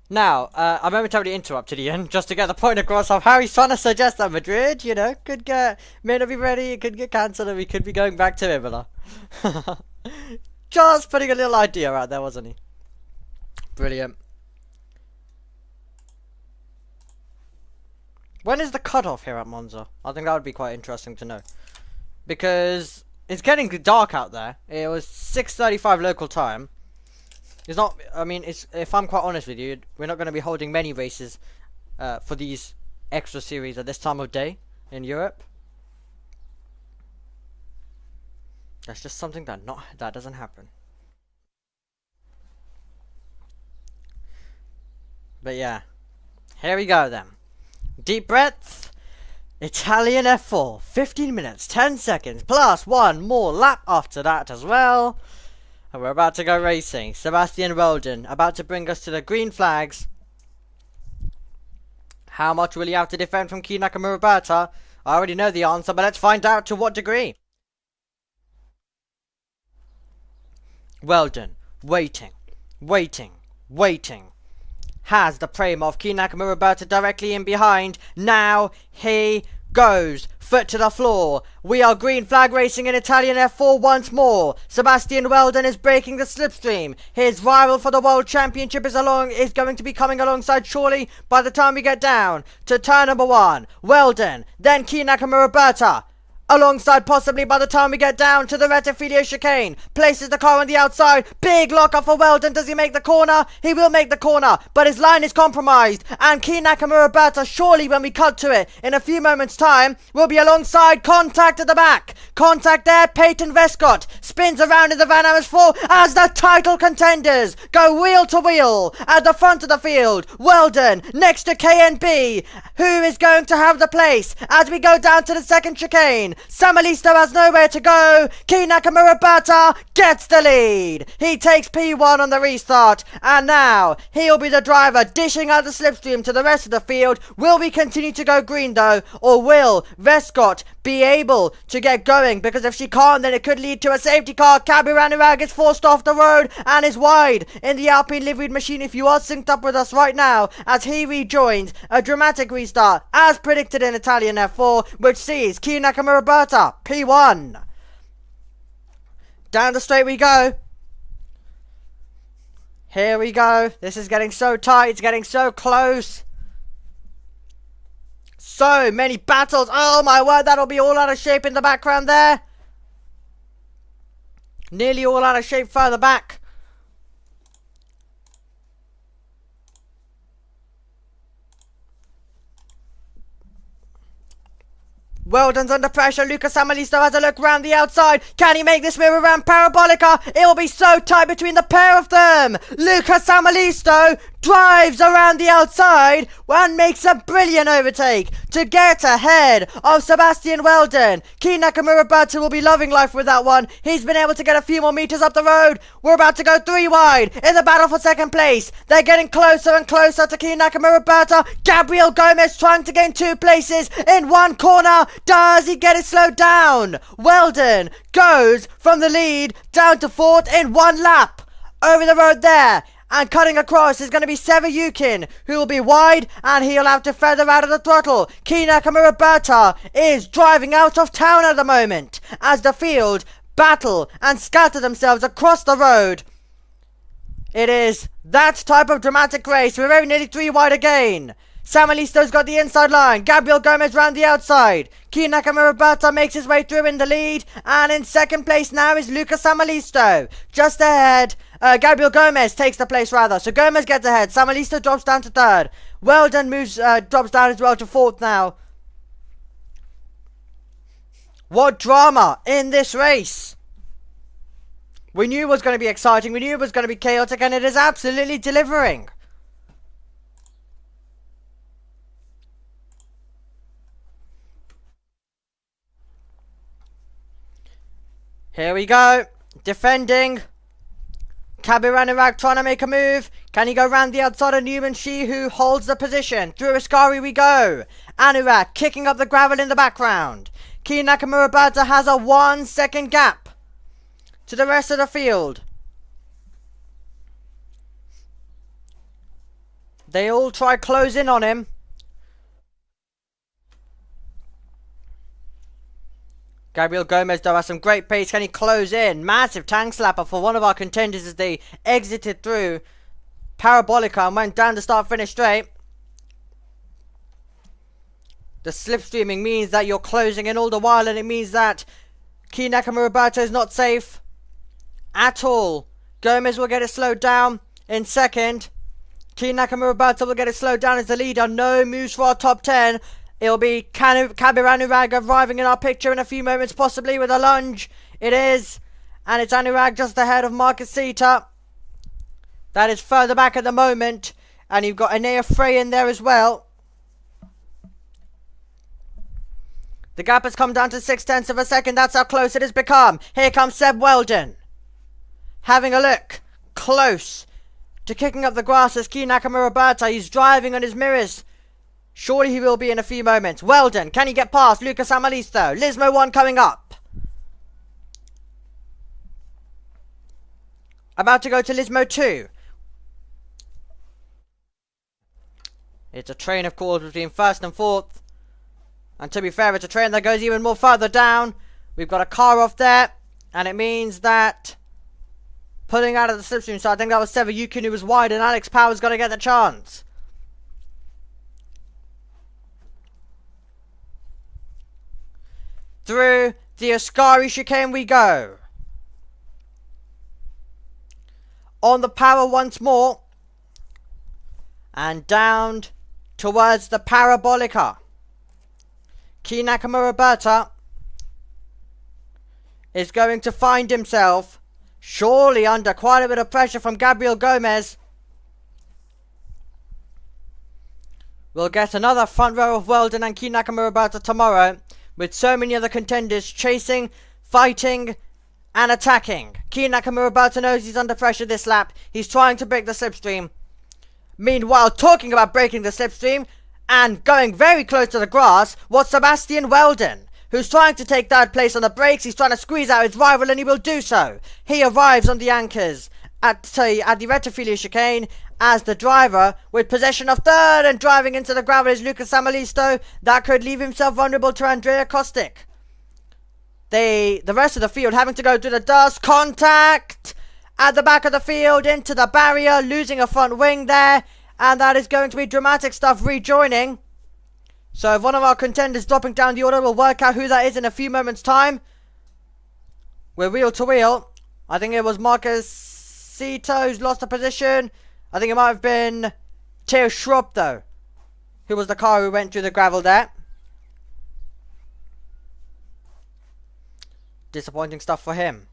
Speaker 1: Now, I momentarily interrupted Ian just to get the point across of how he's trying to suggest that Madrid, you know, may not be ready, it could get cancelled, and we could be going back to Imola. Just putting a little idea out there, wasn't he? Brilliant. When is the cutoff here at Monza? I think that would be quite interesting to know. Because It's getting dark out there. It was 6:35 local time. It's not, I mean, if I'm quite honest with you, we're not going to be holding many races for these extra series at this time of day in Europe. That's just something that doesn't happen. But yeah, here we go then. Deep breath. Italian F4, 15 minutes, 10 seconds, plus one more lap after that as well. And we're about to go racing. Sebastian Weldon about to bring us to the green flags. How much will he have to defend from Key Nakamura Berta? I already know the answer, but let's find out to what degree. Weldon, waiting. Has the Prema of Key Nakamura Berta directly in behind. Now he goes. Foot to the floor. We are green flag racing in Italian F4 once more. Sebastian Weldon is breaking the slipstream. His rival for the World Championship is going to be coming alongside shortly by the time we get down to turn number 1. Weldon, then Key Nakamura Berta. Alongside possibly by the time we get down to the Rettifilia chicane. Places the car on the outside. Big lockup for Weldon. Does he make the corner? He will make the corner. But his line is compromised. And Key Nakamura Berta, surely when we cut to it in a few moments time, will be alongside. Contact at the back. Contact there. Peyton Vescott spins around in the Van Amersfoort 4 as the title contenders go wheel to wheel at the front of the field. Weldon next to KNB, who is going to have the place as we go down to the second chicane. Samalisto has nowhere to go. Key Nakamura Berta gets the lead. He takes P1 on the restart, and now he'll be the driver dishing out the slipstream to the rest of the field. Will we continue to go green though, or will Vescott be able to get going? Because if she can't, then it could lead to a safety car. Kabiranirag is forced off the road and is wide in the Alpine liveried machine. If you are synced up with us right now, as he rejoins a dramatic restart as predicted in Italian F4, which sees Key Nakamura Berta P1. Down the straight we go. Here we go. This is getting so tight. It's getting so close. So many battles. Oh my word, that'll be all out of shape in the background there. Nearly all out of shape further back. Weldon's under pressure. Lucas Amalisto has a look round the outside. Can he make this move around Parabolica? It will be so tight between the pair of them. Lucas Amalisto drives around the outside and makes a brilliant overtake to get ahead of Sebastian Weldon. Key Nakamura Berta will be loving life with that one. He's been able to get a few more meters up the road. We're about to go 3 wide in the battle for second place. They're getting closer and closer to Key Nakamura Berta. Gabriel Gomez trying to gain 2 places in one corner. Does he get it slowed down? Weldon goes from the lead down to 4th in 1 lap. Over the road there. And cutting across is going to be Sevayukin, who will be wide, and he'll have to feather out of the throttle. Key Nakamura Berta is driving out of town at the moment, as the field battle and scatter themselves across the road. It is that type of dramatic race. We're very nearly 3 wide again. Samalisto's got the inside line. Gabriel Gomez round the outside. Key Nakamura Berta makes his way through in the lead. And in second place now is Lucas Samalisto. Just ahead. Gabriel Gomez takes the place rather. So Gomez gets ahead. Samalisto drops down to 3rd. Weldon drops down as well to 4th now. What drama in this race. We knew it was going to be exciting. We knew it was going to be chaotic. And it is absolutely delivering. Here we go. Defending. Kabiranirag trying to make a move. Can he go round the outside of Newman Shee, who holds the position? Through Ascari we go. Anurag kicking up the gravel in the background. Key Nakamura Berta has a 1 second gap to the rest of the field. They all try close in on him. Gabriel Gomez though has some great pace. Can he close in? Massive tank slapper for one of our contenders as they exited through Parabolica and went down the start finish straight. The slipstreaming means that you're closing in all the while, and it means that Key Nakamura Roberto is not safe at all. Gomez will get it slowed down in second. Key Nakamura Roberto will get it slowed down as the leader. No moves for our top 10. It'll be Kabir Anurag arriving in our picture in a few moments, possibly with a lunge. It is. And it's Anurag just ahead of Marcus Sita. That is further back at the moment. And you've got Anea Frey in there as well. The gap has come down to 0.6 of a second. That's how close it has become. Here comes Seb Weldon. Having a look. Close to kicking up the grass as Key Nakamura Roberto. He's driving on his mirrors. Surely he will be in a few moments. Weldon, can he get past Lucas Amalisto? Lismo 1 coming up. About to go to Lismo 2. It's a train, of course, between first and fourth. And to be fair, it's a train that goes even more further down. We've got a car off there. And it means that pulling out of the slipstream, so I think that was Sevayukin who was wide, and Alex Power's going to get the chance. Through the Ascari chicane we go. On the power once more. And down towards the Parabolica. Key Nakamura Roberto is going to find himself surely under quite a bit of pressure from Gabriel Gomez. We'll get another front row of Weldon and Key Nakamura Roberto tomorrow, with so many other contenders chasing, fighting, and attacking. Key Nakamura Roberto knows he's under pressure this lap. He's trying to break the slipstream. Meanwhile, talking about breaking the slipstream and going very close to the grass, was Sebastian Weldon, who's trying to take third place on the brakes. He's trying to squeeze out his rival, and he will do so. He arrives on the anchors at the Retifilia chicane as the driver with possession of third, and driving into the gravel is Lucas Amalisto. That could leave himself vulnerable to Andrea Kostic. The rest of the field having to go through the dust. Contact at the back of the field into the barrier, losing a front wing there, and that is going to be dramatic stuff rejoining. So if one of our contenders dropping down the order, we'll work out who that is in a few moments time. We're wheel to wheel. I think it was Marcus Sito who's lost a position. I think it might have been Theo Schrupp though, who was the car who went through the gravel there. Disappointing stuff for him.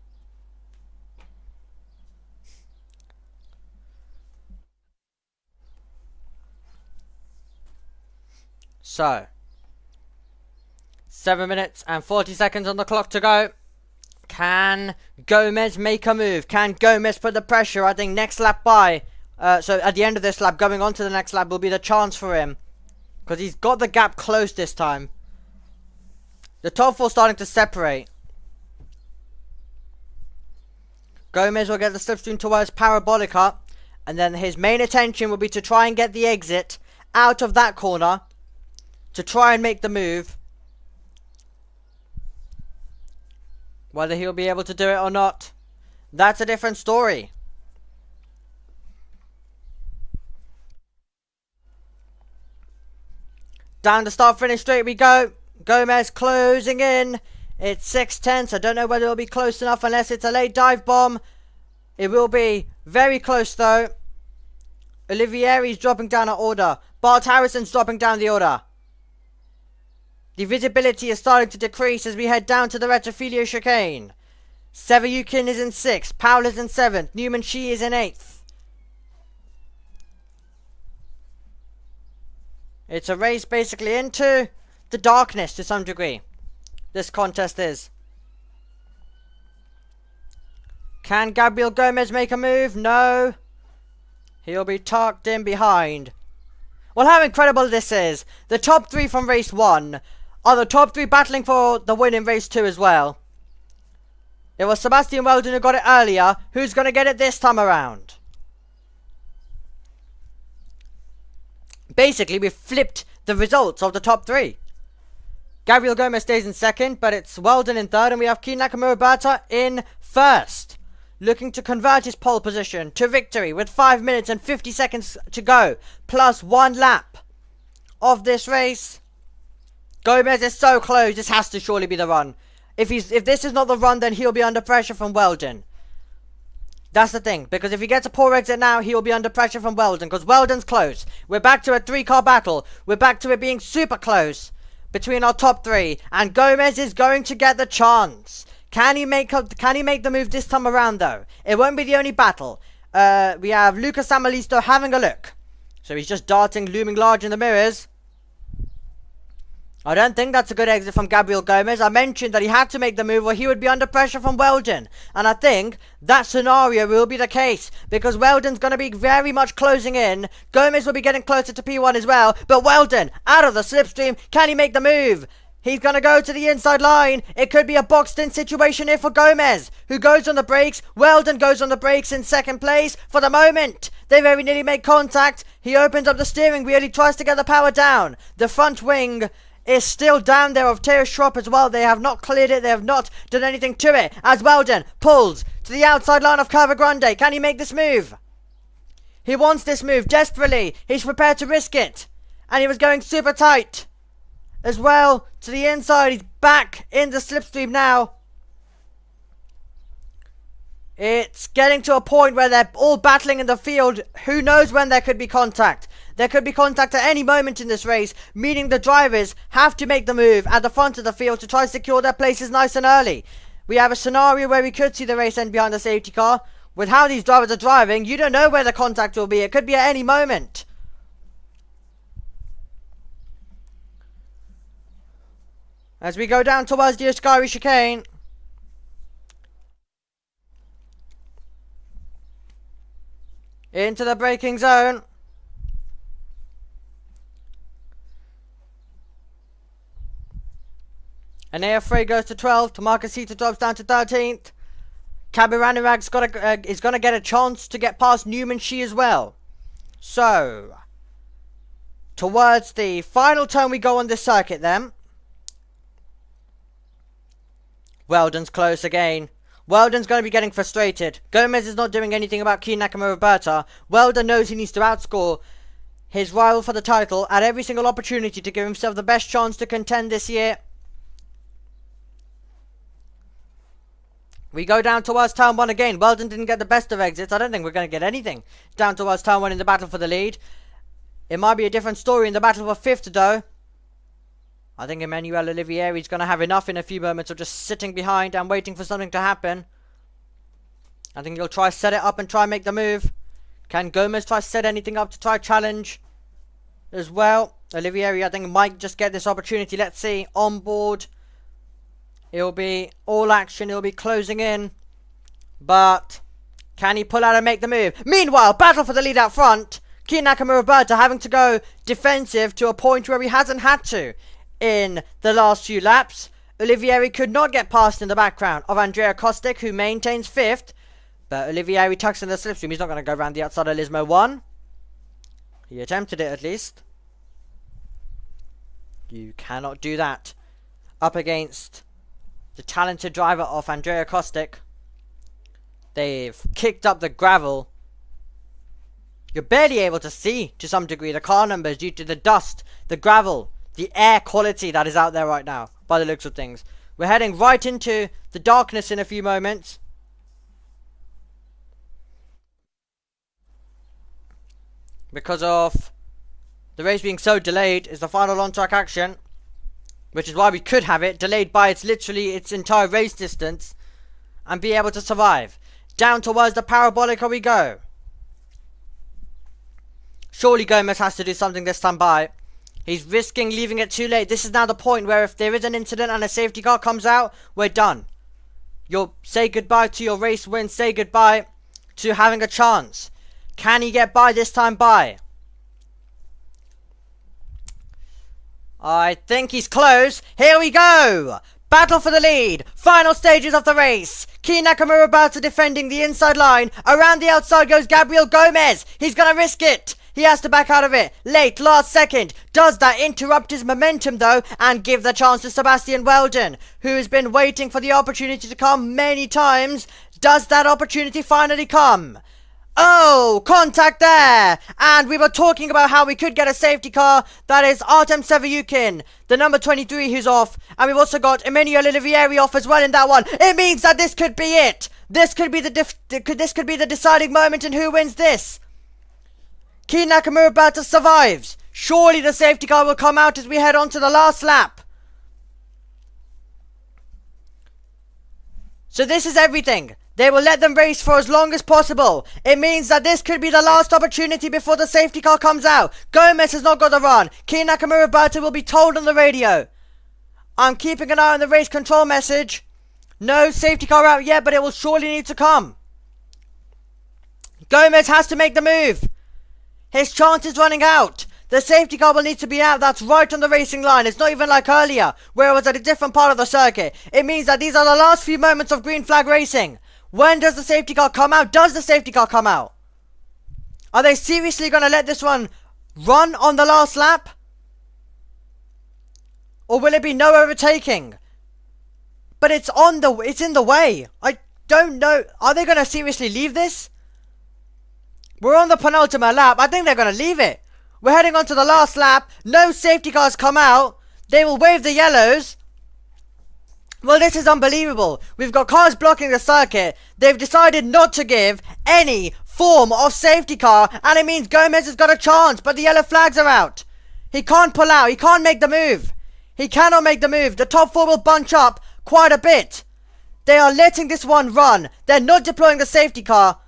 Speaker 1: So, 7 minutes and 40 seconds on the clock to go. Can Gomez make a move? Can Gomez put the pressure? I think next lap by. So at the end of this lap, going on to the next lap will be the chance for him. Because he's got the gap close this time. The top four starting to separate. Gomez will get the slipstream towards Parabolica. And then his main attention will be to try and get the exit out of that corner. To try and make the move. Whether he'll be able to do it or not, that's a different story. Down the start-finish straight we go. Gomez closing in. It's 6:10, so I don't know whether it'll be close enough unless it's a late dive bomb. It will be very close though. Olivieri's dropping down an order. Bart Harrison's dropping down the order. The visibility is starting to decrease as we head down to the Retifilia chicane. Sevayukin is in 6th. Powell is in 7th. Newman Shi is in 8th. It's a race basically into the darkness to some degree. This contest is. Can Gabriel Gomez make a move? No. He'll be tucked in behind. Well, how incredible this is. The top 3 from race 1 are the top 3 battling for the win in race 2 as well. It was Sebastian Weldon who got it earlier. Who's going to get it this time around? Basically, we've flipped the results of the top 3. Gabriel Gomez stays in 2nd, but it's Weldon in 3rd, and we have Key Nakamura Roberto in 1st. Looking to convert his pole position to victory with 5 minutes and 50 seconds to go, plus 1 lap of this race. Gomez is so close, this has to surely be the run. If this is not the run, then he'll be under pressure from Weldon. That's the thing, because if he gets a poor exit now, he'll be under pressure from Weldon, because Weldon's close. We're back to a 3-car battle. We're back to it being super close between our top 3, and Gomez is going to get the chance. Can he make the move this time around, though? It won't be the only battle. We have Lucas Samalisto having a look. So he's just darting, looming large in the mirrors. I don't think that's a good exit from Gabriel Gomez. I mentioned that he had to make the move or he would be under pressure from Weldon. And I think that scenario will be the case, because Weldon's going to be very much closing in. Gomez will be getting closer to P1 as well. But Weldon, out of the slipstream, can he make the move? He's going to go to the inside line. It could be a boxed-in situation here for Gomez, who goes on the brakes. Weldon goes on the brakes in second place for the moment. They very nearly make contact. He opens up the steering wheel. He tries to get the power down. The front wing is still down there of Teo Schropp as well. They have not cleared it. They have not done anything to it. As Weldon pulls to the outside line of Curva Grande. Can he make this move? He wants this move desperately. He's prepared to risk it. And he was going super tight as well to the inside. He's back in the slipstream now. It's getting to a point where they're all battling in the field. Who knows when there could be contact? There could be contact at any moment in this race, meaning the drivers have to make the move at the front of the field to try and secure their places nice and early. We have a scenario where we could see the race end behind the safety car. With how these drivers are driving, you don't know where the contact will be. It could be at any moment. As we go down towards the Ascari chicane. Into the braking zone. Anea Frey goes to 12th. Marcasita drops down to 13th. Kabiranirag's is going to get a chance to get past Newman Shi as well. So, towards the final turn we go on this circuit then. Weldon's close again. Weldon's going to be getting frustrated. Gomez is not doing anything about Key Nakamura Berta. Weldon knows he needs to outscore his rival for the title at every single opportunity to give himself the best chance to contend this year. We go down towards Turn 1 again. Weldon didn't get the best of exits. I don't think we're going to get anything down towards Turn 1 in the battle for the lead. It might be a different story in the battle for 5th though. I think Emmanuel Olivieri is going to have enough in a few moments of just sitting behind and waiting for something to happen. I think he'll try set it up and try make the move. Can Gomez try set anything up to try challenge as well? Olivieri I think might just get this opportunity. Let's see. On board. It'll be all action. It'll be closing in. But can he pull out and make the move? Meanwhile, battle for the lead out front. Key Nakamura Berta having to go defensive to a point where he hasn't had to in the last few laps. Olivieri could not get past in the background of Andrea Kostic, who maintains 5th. But Olivieri tucks in the slipstream. He's not going to go around the outside of Lismo 1. He attempted it at least. You cannot do that up against the talented driver of Andrea Kostic. They've kicked up the gravel. You're barely able to see, to some degree, the car numbers due to the dust, the gravel, the air quality that is out there right now, by the looks of things. We're heading right into the darkness in a few moments. Because of the race being so delayed, is the final on-track action. Which is why we could have it delayed by its entire race distance and be able to survive. Down towards the parabolica we go. Surely Gomez has to do something this time by. He's risking leaving it too late. This is now the point where if there is an incident and a safety car comes out, we're done. You'll say goodbye to your race win. Say goodbye to having a chance. Can he get by this time by? I think he's close. Here we go. Battle for the lead. Final stages of the race. Key Nakamura Berta defending the inside line. Around the outside goes Gabriel Gomez. He's going to risk it. He has to back out of it. Late, last second. Does that interrupt his momentum though and give the chance to Sebastian Weldon, who has been waiting for the opportunity to come many times. Does that opportunity finally come? Oh, contact there! And we were talking about how we could get a safety car. That is Artem Sevryukin, the number 23 who's off. And we've also got Emmanuel Olivieri off as well in that one. It means that this could be it. This could be the deciding moment in who wins this. Key Nakamura Bata survives. Surely the safety car will come out as we head on to the last lap. So this is everything. They will let them race for as long as possible. It means that this could be the last opportunity before the safety car comes out. Gomez has not got the run. Key Nakamura Bata will be told on the radio. I'm keeping an eye on the race control message. No safety car out yet, but it will surely need to come. Gomez has to make the move. His chance is running out. The safety car will need to be out. That's right on the racing line. It's not even like earlier, where it was at a different part of the circuit. It means that these are the last few moments of green flag racing. When does the safety car come out? Does the safety car come out? Are they seriously going to let this one run on the last lap? Or will it be no overtaking? But it's in the way. I don't know. Are they going to seriously leave this? We're on the penultimate lap. I think they're going to leave it. We're heading on to the last lap. No safety cars come out. They will wave the yellows. Well, this is unbelievable. We've got cars blocking the circuit. They've decided not to give any form of safety car. And it means Gomez has got a chance. But the yellow flags are out. He can't pull out. He can't make the move. He cannot make the move. The top four will bunch up quite a bit. They are letting this one run. They're not deploying the safety car.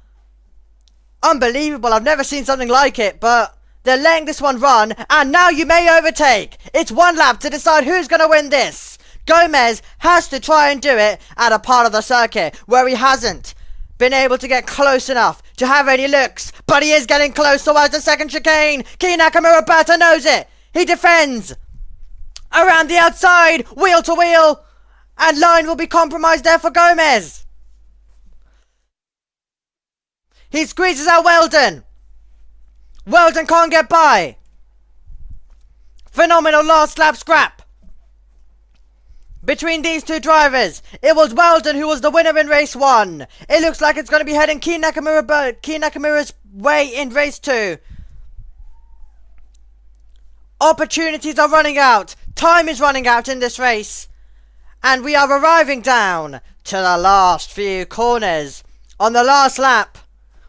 Speaker 1: Unbelievable. I've never seen something like it. But they're letting this one run. And now you may overtake. It's one lap to decide who's going to win this. Gomez has to try and do it at a part of the circuit where he hasn't been able to get close enough to have any looks. But he is getting close towards the second chicane. Key Nakamura Bata knows it. He defends. Around the outside. Wheel to wheel. And line will be compromised there for Gomez. He squeezes out Weldon. Weldon can't get by. Phenomenal last lap scrap between these two drivers. It was Weldon who was the winner in race 1. It looks like it's going to be heading Key Nakamura's way in race 2. Opportunities are running out. Time is running out in this race. And we are arriving down to the last few corners on the last lap,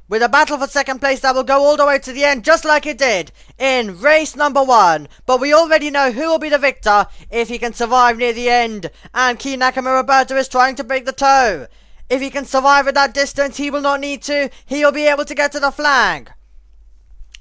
Speaker 1: with a battle for second place that will go all the way to the end, just like it did in race number 1. But we already know who will be the victor if he can survive near the end. And Key Nakamura Bata is trying to break the toe. If he can survive at that distance, he will not need to. He will be able to get to the flag.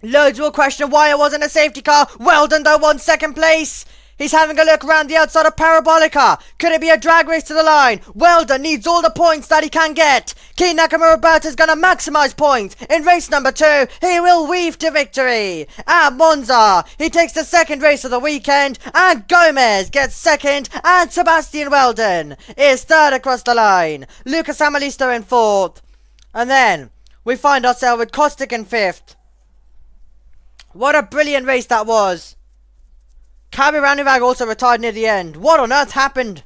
Speaker 1: Loads will question why it wasn't a safety car. Weldon though won second place. He's having a look around the outside of Parabolica. Could it be a drag race to the line? Weldon needs all the points that he can get. Key Nakamura Bata is going to maximise points. In race number 2, he will weave to victory. At Monza, he takes the second race of the weekend. And Gomez gets second. And Sebastian Weldon is third across the line. Lucas Amalisto in fourth. And then we find ourselves with Kostic in fifth. What a brilliant race that was. Kabi Ranivag also retired near the end. What on earth happened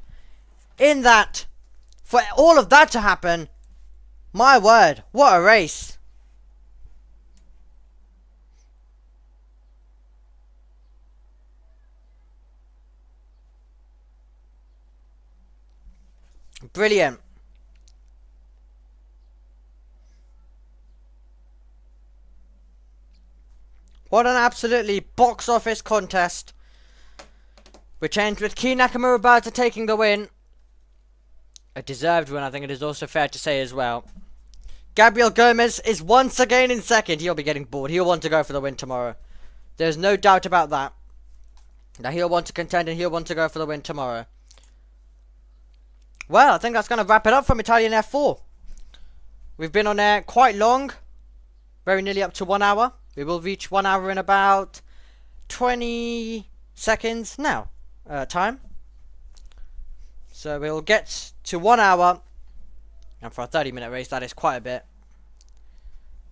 Speaker 1: in that? For all of that to happen? My word, what a race. Brilliant. What an absolutely box office contest. Which ends with Key Nakamura Bata taking the win. A deserved win, I think it is also fair to say as well. Gabriel Gomez is once again in second. He'll be getting bored. He'll want to go for the win tomorrow. There's no doubt about that. Now he'll want to contend and he'll want to go for the win tomorrow. Well, I think that's going to wrap it up from Italian F4. We've been on air quite long. Very nearly up to 1 hour. We will reach 1 hour in about 20 seconds now. Time. So we'll get to 1 hour. And for a 30-minute race, that is quite a bit.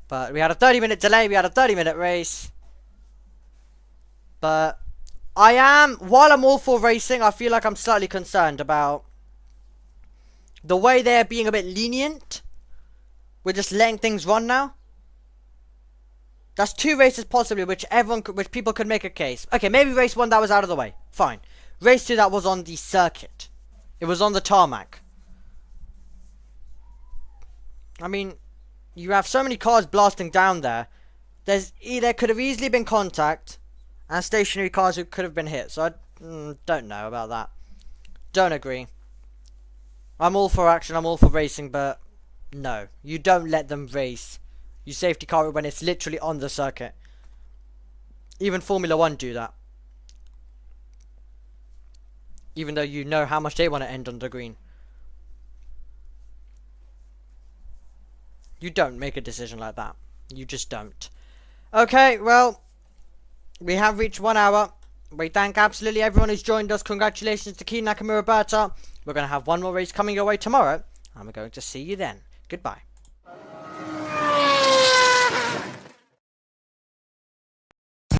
Speaker 1: But we had a 30-minute delay. We had a 30-minute race. But while I'm all for racing, I feel like I'm slightly concerned about the way they're being a bit lenient. We're just letting things run now. That's 2 races possibly, which people could make a case. Okay, maybe race 1 that was out of the way. Fine. Race 2 that was on the circuit. It was on the tarmac. I mean, you have so many cars blasting down there. There could have easily been contact and stationary cars who could have been hit. So I don't know about that. Don't agree. I'm all for action, I'm all for racing, but no. You don't let them race. You safety car it when it's literally on the circuit. Even Formula 1 do that. Even though you know how much they want to end on the green. You don't make a decision like that. You just don't. Okay, well, we have reached 1 hour. We thank absolutely everyone who's joined us. Congratulations to Keen Nakamura Berta. We're going to have one more race coming your way tomorrow. And we're going to see you then. Goodbye.